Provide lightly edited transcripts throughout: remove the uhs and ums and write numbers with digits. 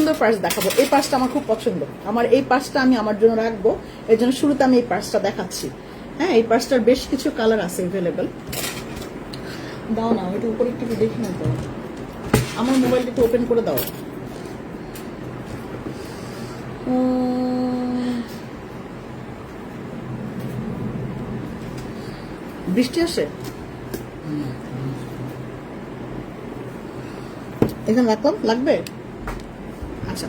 সুন্দর পার্স দেখাবো। এই পার্সটা আমার খুব পছন্দ, আমার এই পার্সটা আমি আমার জন্য রাখবো, এর জন্য শুরুতে আমি এই পার্সটা দেখাচ্ছি। হ্যাঁ, এই পার্সটার বেশ কিছু কালার আছে অ্যাভেলেবেল। দাও না, একটু উপরে একটু দেখি না তো, আমার মোবাইলটা একটু ওপেন করে দাও। বৃষ্টি আসে, এখানে রাখলাম, লাগবে? আচ্ছা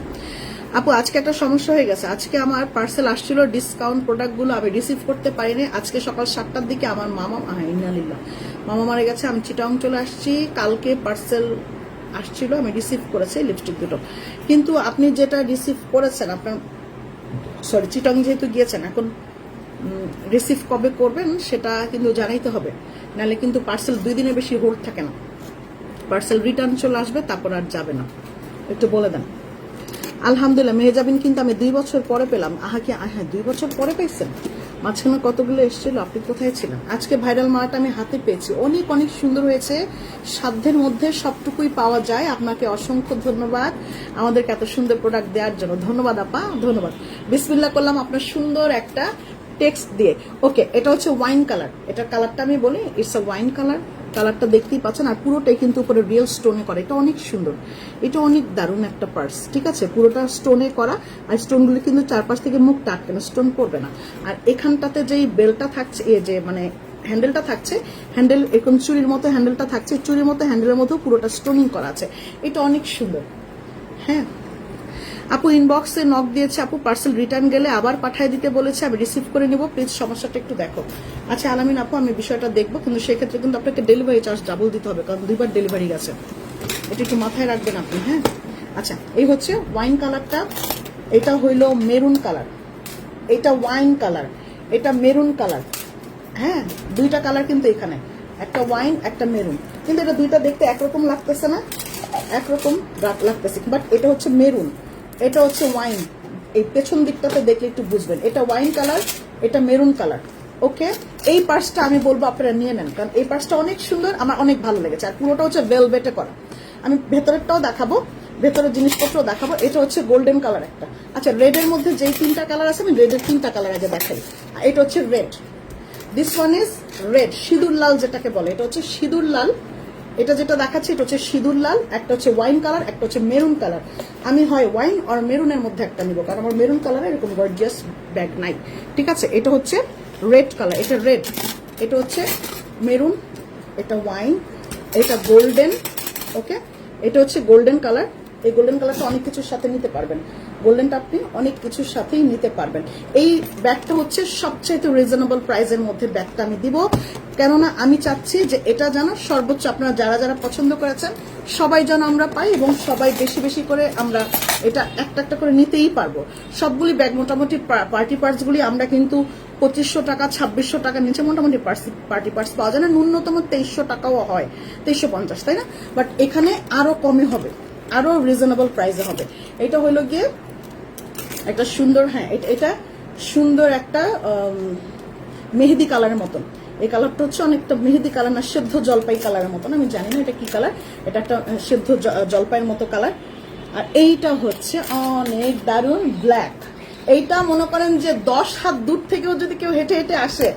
আপু, আজকে একটা সমস্যা হয়ে গেছে। আজকে আমার পার্সেল আসছিল, ডিসকাউন্ট প্রোডাক্টগুলো আমি রিসিভ করতে পারিনি। আজকে সকাল 7টার দিকে আমার মামা মারা গেছে। আমি চিটাং চলে আসছি, কালকে পার্সেল আসছিল, আমি রিসিভ করেছি লিপস্টিক দুটো। কিন্তু আপনি যেটা রিসিভ করেছেন, আপনার চিটাং যেহেতু গিয়েছেন, এখন রিসিভ কবে করবেন সেটা কিন্তু জানাইতে হবে, নাহলে কিন্তু পার্সেল 2 দিনের বেশি হোল্ড থাকে না। পার্সেল রিটার্ন চলে আসবে, তারপর আর যাবে না, একটু বলে দেন। আলহামদুলিল্লাহ, মেহজাবিন কিন্তু আমি 2 বছর পরে পেলাম। হ্যাঁ 2 বছর পরে পেয়েছেন, মাঝখানে কতগুলো এসেছিল, আপনি কোথায় ছিলেন? আজকে ভাইরাল মালাটা আমি হাতে পেয়েছি, অনেক অনেক সুন্দর হয়েছে, সাধ্যের মধ্যে সবটুকুই পাওয়া যায়। আপনাকে অসংখ্য ধন্যবাদ আমাদেরকে এত সুন্দর প্রোডাক্ট দেওয়ার জন্য। ধন্যবাদ আপা, ধন্যবাদ। বিসমিল্লাহ করলাম আপনার সুন্দর একটা টেক্সট দিয়ে। ওকে, এটা হচ্ছে ওয়াইন কালার, এটার কালারটা আমি বলি, ইটস আ ওয়াইন কালার। কালারটা দেখতেই পাচ্ছেন, আর পুরোটাই কিন্তু উপরে রিয়েল স্টোনে করা, এটা অনেক সুন্দর, এটা অনেক দারুণ একটা পার্স। ঠিক আছে, পুরোটা স্টোনে করা, আর স্টোনগুলি কিন্তু চারপাশ থেকে মুখ টাটকে না, স্টোন পড়বে না। আর এখানটাতে যেই বেলটা থাকছে, যে মানে হ্যান্ডেলটা থাকছে, হ্যান্ডেল এরকম চুরির মতো হ্যান্ডেলটা থাকছে, চুরির মতো হ্যান্ডেলের মতো পুরোটা স্টোনিং করা আছে, এটা অনেক সুন্দর। হ্যাঁ আপু, ইনবক্সে নক দিয়েছে আপু, পার্সেল রিটার্ন গেলে আবার পাঠিয়ে দিতে বলেছে, আমি রিসিভ করে নিব, প্লিজ সমস্যাটা একটু দেখো। আচ্ছা আলামিন আপু, আমি বিষয়টা দেখবো, কিন্তু সেক্ষেত্রে কিন্তু আপনাকে ডেলিভারি চার্জ ডাবল দিতে হবে, কারণ 2বার ডেলিভারি গেছে, এটা একটু মাথায় রাখবেন আপনি। হ্যাঁ আচ্ছা, এই হচ্ছে ওয়াইন কালারটা, এটা হইল মেরুন কালার, এটা ওয়াইন কালার, এটা মেরুন কালার। হ্যাঁ 2টা কালার কিন্তু এখানে, একটা ওয়াইন একটা মেরুন, কিন্তু এটা 2টা দেখতে একরকম লাগতেছে না, একরকম লাগতেছে, বাট এটা হচ্ছে মেরুন, এটা হচ্ছে ওয়াইন। এই পেছন দিকটাতে দেখলে একটু বুঝবেন, এটা ওয়াইন কালার, এটা মেরুন কালার। ওকে, এই পার্সটা আমি বলবো আপনারা নিয়ে নেন, কারণ এই পার্সটা অনেক সুন্দর, আমার অনেক ভালো লেগেছে, আর পুরোটা হচ্ছে ভেলভেটে করা। আমি ভেতরেরটাও দেখাবো, ভেতরের জিনিসপত্র দেখাবো। এটা হচ্ছে গোল্ডেন কালার একটা। আচ্ছা, রেডের মধ্যে যেই 3টা কালার আছে, আমি রেডের 3টা কালার আগে দেখাই। এটা হচ্ছে red, this one is red, সিঁদুর লাল যেটাকে বলে, এটা হচ্ছে সিঁদুর লাল। এটা যেটা দেখাচ্ছি এটা হচ্ছে সিঁদুর লাল, একটা হচ্ছে ওয়াইন কালার, একটা হচ্ছে মেরুন কালার। আমি হয় ওয়াইন আর মেরুনের মধ্যে একটা নিব, কারণ আমার মেরুন কালারে এরকম গর্জিয়াস ব্যাগ নাই। ঠিক আছে, এটা হচ্ছে রেড কালার, এটা রেড, এটা হচ্ছে মেরুন, এটা ওয়াইন, এটা গোল্ডেন। ওকে, এটা হচ্ছে গোল্ডেন কালার। এই গোল্ডেন কালারটা অনেক কিছুর সাথে নিতে পারবেন, গোল্ডেনটা আপনি অনেক কিছুর সাথেই নিতে পারবেন। এই ব্যাগটা হচ্ছে সবচেয়ে রিজনেবল প্রাইসের মধ্যে ব্যাগটা আমি দিব, কেননা আমি চাচ্ছি যে এটা যেন সর্বোচ্চ আপনারা যারা যারা পছন্দ করেছেন সবাই যেন আমরা পাই, এবং সবাই বেশি বেশি করে আমরা এটা একটা একটা করে নিতেই পারবো। সবগুলি ব্যাগ মোটামুটি পার্টি পার্টসগুলি আমরা কিন্তু 2500 টাকা 2600 টাকার নিচে মোটামুটি পার্টি পার্টস পাওয়া যায় না, ন্যূনতম 2300 টাকাও হয়, 2350, তাই না? বাট এখানে আরো কমে হবে, আরো রিজনেবল প্রাইসে হবে। এটা হলো গিয়ে একটা সুন্দর, হ্যাঁ এটা সুন্দর একটা মেহেদি কালারের মতন। এই কালারটা হচ্ছে অনেকটা মেহেদি কালার না, সেদ্ধ জলপাই কালারের মতন, আমি জানি না এটা কি কালার, এটা একটা সেদ্ধ জলপাইয়ের মতো কালার। আর এইটা হচ্ছে অনেক দারুণ ব্ল্যাক। এইটা মনে করেন যে 10 হাত দূর থেকেও যদি কেউ হেঁটে হেঁটে আসে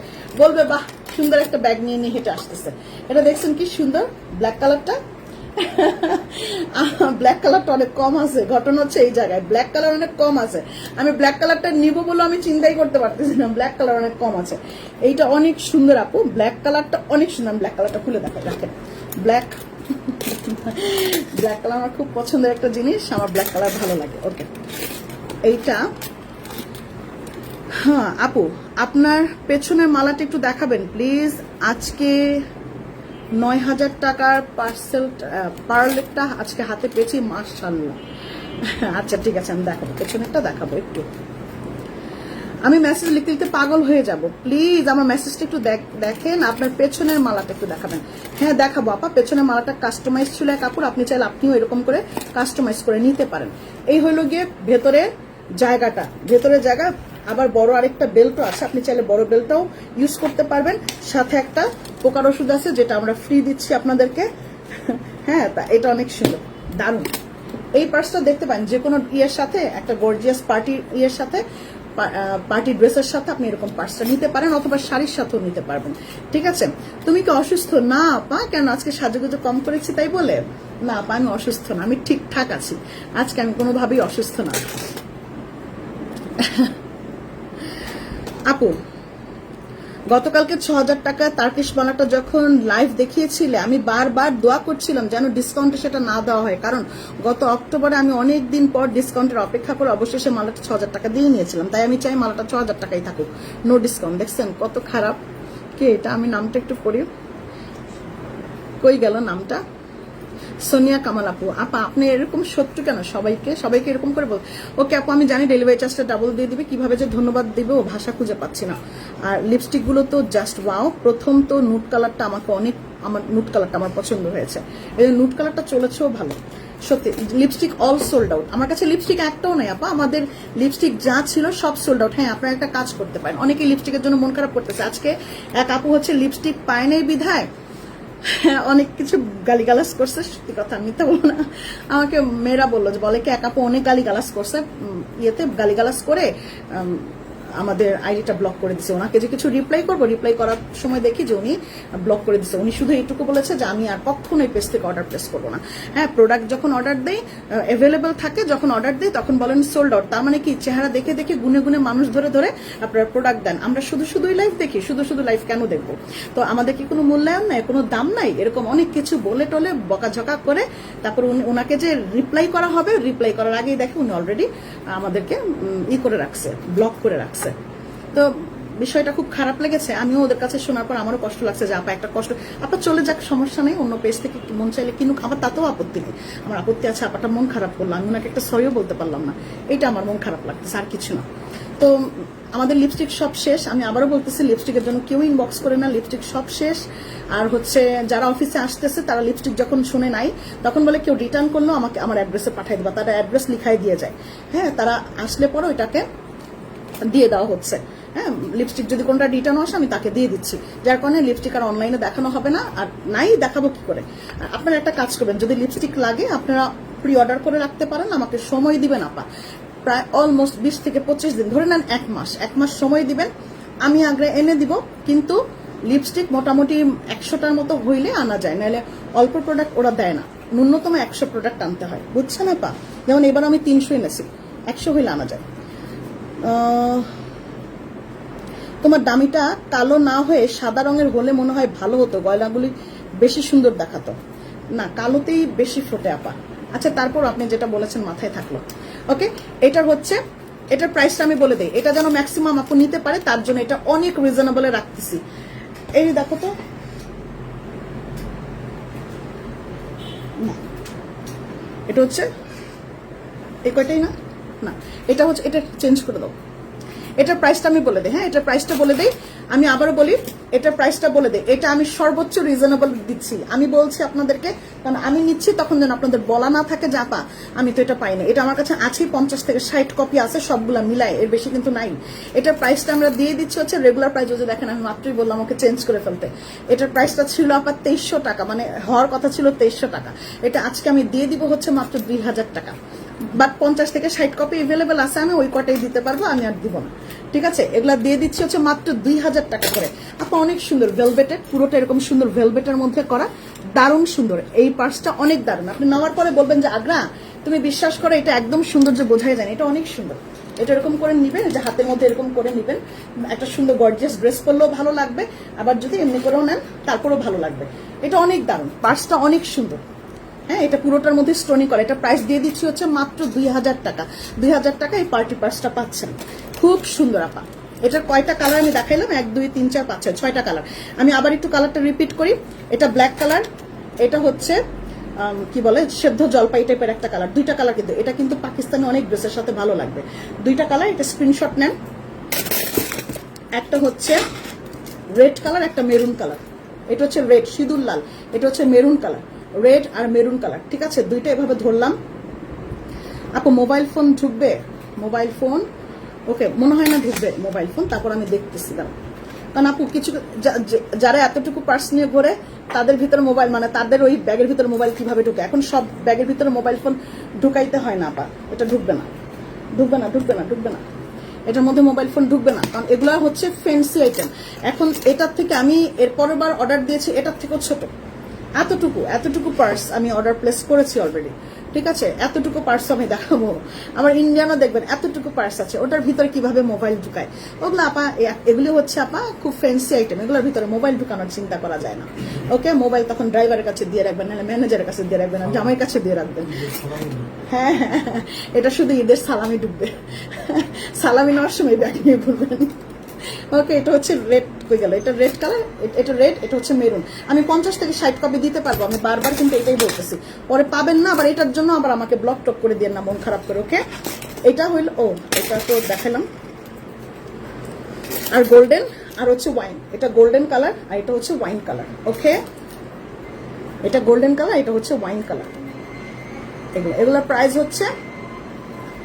বলবে বাহ সুন্দর একটা ব্যাগ নিয়ে নিয়ে হেঁটে আসতেছে। এটা দেখছেন কি সুন্দর ব্ল্যাক কালারটা, ব্ল্যাক কালারটা অনেক কম আছে, ঘটনা হচ্ছে এই জায়গায় ব্ল্যাক কালার অনেক কম আছে। আমি ব্ল্যাক কালারটা নিব বলে আমি চিন্তাই করতে পারতেছি না, ব্ল্যাক কালার অনেক কম আছে। এইটা অনেক সুন্দর আপু, ব্ল্যাক কালারটা অনেক সুন্দর। ব্ল্যাক কালারটা খুলে দেখেন, ব্ল্যাক ব্ল্যাক কালার আমার খুব পছন্দের একটা জিনিস, আমার ব্ল্যাক কালার ভালো লাগে। ওকে, এইটা হ্যাঁ আপু, আপনার পেছনের মালাটা একটু দেখাবেন প্লিজ। আজকে 9000 টাকার পার্লেরটা আজকে হাতে পেয়েছি, মাশাআল্লাহ। আচ্ছা ঠিক আছে, আমি দেখাবো, পেছনেরটা দেখাবো একটু। আমি মেসেজ লিখতে লিখতে পাগল হয়ে যাব, প্লিজ আমার মেসেজটা একটু দেখেন। আপনার পেছনের মালাটা একটু দেখাবেন। হ্যাঁ দেখাবো আপা, পেছনের মালাটা কাস্টমাইজ ছিল এক কাপড়, আপনি চাইলে আপনিও এরকম করে কাস্টমাইজ করে নিতে পারেন। এই হলো গিয়ে ভেতরে জায়গাটা, ভেতরের জায়গা। আবার বড় আরেকটা বেল্টও আছে, আপনি চাইলে বড় বেল্টটাও ইউজ করতে পারবেন। সাথে একটা পোকার ওষুধ আছে যেটা আমরা ফ্রি দিচ্ছি আপনাদেরকে। হ্যাঁ, তা এটা অনেক সুন্দর, দারুণ। এই পার্সটা দেখতে পান যে কোনো ইয়ের সাথে, একটা গর্জিয়াস পার্টি ইয়ের সাথে, পার্টি ড্রেসের সাথে আপনি এরকম পার্সটা নিতে পারেন, অথবা শাড়ির সাথেও নিতে পারবেন। ঠিক আছে? তুমি কি অসুস্থ? না আপা, কেন আজকে সাজুগুজু কম করেছি তাই বলে? না আপা, আমি অসুস্থ না, আমি ঠিকঠাক আছি। আজকে আমি কোনোভাবেই অসুস্থ না। আপু, গতকালকে ৬,০০০ টাকা টার্কিশ বানাটা যখন লাইভ দেখিয়েছিলে, আমি বারবার দোয়া করছিলাম যেন ডিসকাউন্টে সেটা না দেওয়া হয়, কারণ গত অক্টোবরে আমি অনেক দিন পর ডিসকাউন্টের অপেক্ষা করে অবশেষে মালাটা ৬,০০০ টাকা দিয়ে নিয়েছিলাম। তাই আমি চাই মালাটা ৬,০০০ টাকাই থাকুক, নো ডিসকাউন্ট। দেখছেন কত খারাপ? কে এটা? আমি নামটা একটু পড়ি, কই গেল নামটা? সোনিয়া কামাল আপু। আপা আপনি এরকম শত্রু কেন সবাইকে এরকম করে বল? ওকে আপু, আমি জানি ডেলিভারি চার্জটা ডাবল দিয়ে দিবে, কিভাবে যে ধন্যবাদ দিবে ও ভাষা খুঁজে পাচ্ছি না। আর লিপস্টিক গুলো তো জাস্ট ওয়াও। প্রথম তো নুট কালারটা আমার নুট কালারটা আমার পছন্দ হয়েছে। এই নুট কালারটা চলেছেও ভালো সত্যি। Lipstick all sold out. আমার কাছে লিপস্টিক একটাও নাই আপা, আমাদের লিপস্টিক যা ছিল সব সোল্ড আউট। হ্যাঁ, আপনারা একটা কাজ করতে পারেন, অনেকেই লিপস্টিকের জন্য মন খারাপ করতেছে। আজকে এক আপু হচ্ছে লিপস্টিক পায় নাই বিধায় অনেক কিছু গালিগালাজ করছে। সত্যি কথা, আমি তো বলবো না, আমাকে মেয়েরা বললো যে বলে কি এক আপু অনেক গালিগালাজ করছে, ইয়েতে গালিগালাজ করে আমাদের আইডিটা ব্লক করে দিছে। ওনাকে যে কিছু রিপ্লাই করার সময় দেখি যে উনি ব্লক করে দিচ্ছে। উনি শুধু এইটুকু বলেছে যে আমি আর কখনোই পেজ থেকে অর্ডার প্লেস করবো না। হ্যাঁ, প্রোডাক্ট যখন অর্ডার দেই অ্যাভেলেবল থাকে, যখন অর্ডার দেই তখন বলেন সোল্ড আউট। তার মানে কি চেহারা দেখে দেখে গুনে গুনে মানুষ ধরে ধরে আপনারা প্রোডাক্ট দেন। আমরা শুধুই লাইভ দেখি, শুধু লাইভ কেন দেখবো? তো আমাদের কি কোনো মূল্যায়ন নাই, কোনো দাম নাই? এরকম অনেক কিছু বলে টলে বকাঝকা করে তারপর ওনাকে যে রিপ্লাই করা হবে, রিপ্লাই করার আগেই দেখে উনি অলরেডি আমাদেরকে করে রাখছে, ব্লক করে রাখছে। তো বিষয়টা খুব খারাপ লেগেছে। আমিও ওদের কাছে শোনার পর আমারও কষ্ট লাগছে যে আপা একটা কষ্ট, আপা চলে যাক, সমস্যা নেই, অন্য পেজ থেকে মন চাইলে কিনুক, আমার তাতেও আপত্তি নেই। আমার আপত্তি আছে আপাটা মন খারাপ করলো, আমি ওনাকে একটা সরিও বলতে পারলাম না, এটা আমার মন খারাপ লাগতেছে, আর কিছু না। তো আমাদের লিপস্টিক সব শেষ। আমি আবারও বলতেছি, লিপস্টিকের জন্য কেউ ইনবক্স করে না, লিপস্টিক সব শেষ। আর হচ্ছে যারা অফিসে আসতেছে তারা লিপস্টিক যখন শুনে নাই তখন বলে কেউ রিটার্ন করলো আমাকে আমার অ্যাড্রেসে পাঠিয়ে দেবা, তারা অ্যাড্রেস লিখাই দিয়ে যায়। হ্যাঁ, তারা আসলে পরে ওইটাকে দিয়ে দেওয়া হচ্ছে। হ্যাঁ, লিপস্টিক যদি কোনটা রিটার্ন আসে আমি তাকে দিয়ে দিচ্ছি, যার কারণে লিপস্টিক আর অনলাইনে দেখানো হবে না। আর নাই দেখাবো কি করে? আপনারা একটা কাজ করবেন, যদি লিপস্টিক লাগে আপনারা প্রি অর্ডার করে রাখতে পারেন, আমাকে সময় দিবেন আপা, প্রায় অলমোস্ট 20 থেকে 25 দিন, ধরে নেন এক মাস সময় দিবেন, আমি আগে এনে দিব। কিন্তু লিপস্টিক মোটামুটি 100টার মতো হইলে আনা যায়, নাহলে অল্প প্রোডাক্ট ওরা দেয় না, ন্যূনতম 100 প্রোডাক্ট আনতে হয়, বুঝছেন আপা? যেমন এবার আমি 300 এনেছি, 100 হইলে আনা যায়। তোমার দামিটা কালো না হয়ে সাদা রঙের হলে মনে হয় ভালো হতো, গয়নাগুলি বেশি সুন্দর দেখাতো। না, কালোতেই বেশি ফোটে আপা। আচ্ছা, তারপর আপনি যেটা বলেছেন মাথায় থাকলো। ওকে, এটার প্রাইসটা আমি বলে দিই, এটা যেন ম্যাক্সিমাম আপু নিতে পারে তার জন্য এটা অনেক রিজনেবলে রাখতেছি। এই দেখো তো, এটা হচ্ছে এই কয়টাই না, না এটা হচ্ছে, এটা চেঞ্জ করে দাও। এটার প্রাইসটা আমি বলে দিই। হ্যাঁ, এটার প্রাইসটা বলে দিই, আমি আবারও বলি, এটার প্রাইসটা বলে দিই। এটা আমি সর্বোচ্চ রিজনেবল দিচ্ছি, আমি বলছি আপনাদেরকে, কারণ আমি নিচ্ছি তখন যেন আপনাদের বলা না থাকে যে আপা আমি তো এটা পাই না। এটা আমার কাছে আছে 50 থেকে 60 কপি আছে, সবগুলা মিলায়, এর বেশি কিন্তু নাই। এটার প্রাইসটা আমরা দিয়ে দিচ্ছি হচ্ছে রেগুলার প্রাইস। যদি দেখেন আমি মাত্রই বললাম ওকে চেঞ্জ করে ফেলতে। এটার প্রাইসটা ছিল আপা 2300 টাকা, মানে হওয়ার কথা ছিল 2300 টাকা। এটা আজকে আমি দিয়ে দিব হচ্ছে মাত্র 2000 টাকা। বাট 50 থেকে 60 কপি এভেলেবেল আছে, আমি ওই কটাই দিতে পারবো, আমি আর দিব না। ঠিক আছে, এগুলা দিয়ে দিচ্ছি হচ্ছে মাত্র 2000 টাকা করে। আপা অনেক সুন্দর ভেলভেটের, পুরোটা এরকম সুন্দর ভেলভেটের মধ্যে করা, দারুণ সুন্দর। এই পার্সটা অনেক দারুণ, আপনি নেওয়ার পরে বলবেন যে আগ্রা তুমি বিশ্বাস করো এটা একদম সুন্দর, যে বোঝাই যায় না, এটা অনেক সুন্দর। এটা এরকম করে নিবেন, যে হাতের মধ্যে এরকম করে নিবেন, একটা সুন্দর গর্জিয়াস ড্রেস পরলেও ভালো লাগবে, আবার যদি এমনি করেও নেন তারপরেও ভালো লাগবে। এটা অনেক দারুণ, পার্সটা অনেক সুন্দর। হ্যাঁ, এটা পুরোটার মধ্যে স্টোনি করা। এটা প্রাইস দিয়ে দিচ্ছি হচ্ছে মাত্র 2000 টাকা। 2000 টাকা এই পার্টি পার্সটা পাচ্ছেন, খুব সুন্দর আপা। এটার কয়টা কালার আমি দেখাইলাম? 1 2 3 4 5 6 6টা কালার। আমি আবার একটু কালারটা রিপিট করি। এটা ব্ল্যাক কালার, এটা হচ্ছে কি বলে সেদ্ধ জলপাই টাইপের একটা কালার, দুইটা কালার। কিন্তু এটা কিন্তু পাকিস্তানি অনেক ড্রেসের সাথে ভালো লাগবে, দুইটা কালার। এটা স্ক্রিনশট নেন। একটা হচ্ছে রেড কালার, একটা মেরুন কালার। এটা হচ্ছে রেড সিঁদুর লাল, এটা হচ্ছে মেরুন কালার, রেড আর মেরুন কালার। ঠিক আছে, দুইটা এভাবে ধরলাম। আপু মোবাইল ফোন ঢুকবে? মোবাইল ফোন ওকে, মনে হয় না ঢুকবে মোবাইল ফোন, তারপর আমি দেখতেছি। দাঁড়ান, কারণ আপু কিছু যারা এতটুকু পার্স নিয়ে ঘোরে তাদের ভিতরে মোবাইল, মানে তাদের ওই ব্যাগের ভিতরে মোবাইল কিভাবে ঢুকে, এখন সব ব্যাগের ভিতরে মোবাইল ফোন ঢুকাইতে হয় না আপা, এটা ঢুকবে না, ঢুকবে না, ঢুকবে না, ঢুকবে না, এটার মধ্যে মোবাইল ফোন ঢুকবে না, কারণ এগুলো হচ্ছে ফ্যান্সি আইটেম। এখন এটার থেকে আমি এর পরের বার অর্ডার দিয়েছি, এটার থেকেও ছোট, এতটুকু পার্স আমি অর্ডার প্লেস করেছি অলরেডি, ঠিক আছে? এতটুকু পার্স আমি দেখাবো, আমার ইন্ডিয়ানও দেখবেন এতটুকু পার্স আছে, ওটার ভিতরে কিভাবে মোবাইল ঢুকায়, ওগুলো আপা, এগুলো হচ্ছে আপা খুব ফ্যান্সি আইটেম, এগুলোর ভিতরে মোবাইল ঢুকানোর চিন্তা করা যায় না। ওকে, মোবাইল তখন ড্রাইভারের কাছে দিয়ে রাখবেন, নাহলে ম্যানেজারের কাছে দিয়ে রাখবেন, আর জামাইয়ের কাছে দিয়ে রাখবেন। হ্যাঁ, এটা শুধু ঈদের সালামি ঢুকবে, সালামি নেওয়ার সময় ব্যাগ নিয়ে ঘুরবেন। ওকে, এটা হচ্ছে রেড, কই গেল, এটা রেড কালার, এটা রেড, এটা হচ্ছে মেরুন। আমি 50 থেকে 60 কপি দিতে পারবো, আমি বারবার কিন্তু এটাই বলতেছি, পরে পাবেন না আবার এটার জন্য আবার আমাকে ব্লক টক করে দিয়ে না, মন খারাপ করে। ওকে, এটা হইল, ও এটা তো দেখালাম, আর গোল্ডেন, আর হচ্ছে ওয়াইন, এটা গোল্ডেন কালার আর এটা হচ্ছে ওয়াইন কালার। ওকে, এটা গোল্ডেন কালার, এটা হচ্ছে ওয়াইন কালার। এগুলোর প্রাইস হচ্ছে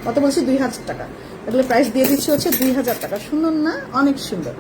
কত বলছি, 2000 টাকা। এগুলো প্রাইস দিয়ে দিচ্ছি হচ্ছে 2000 টাকা। সুন্দর না? অনেক সুন্দর।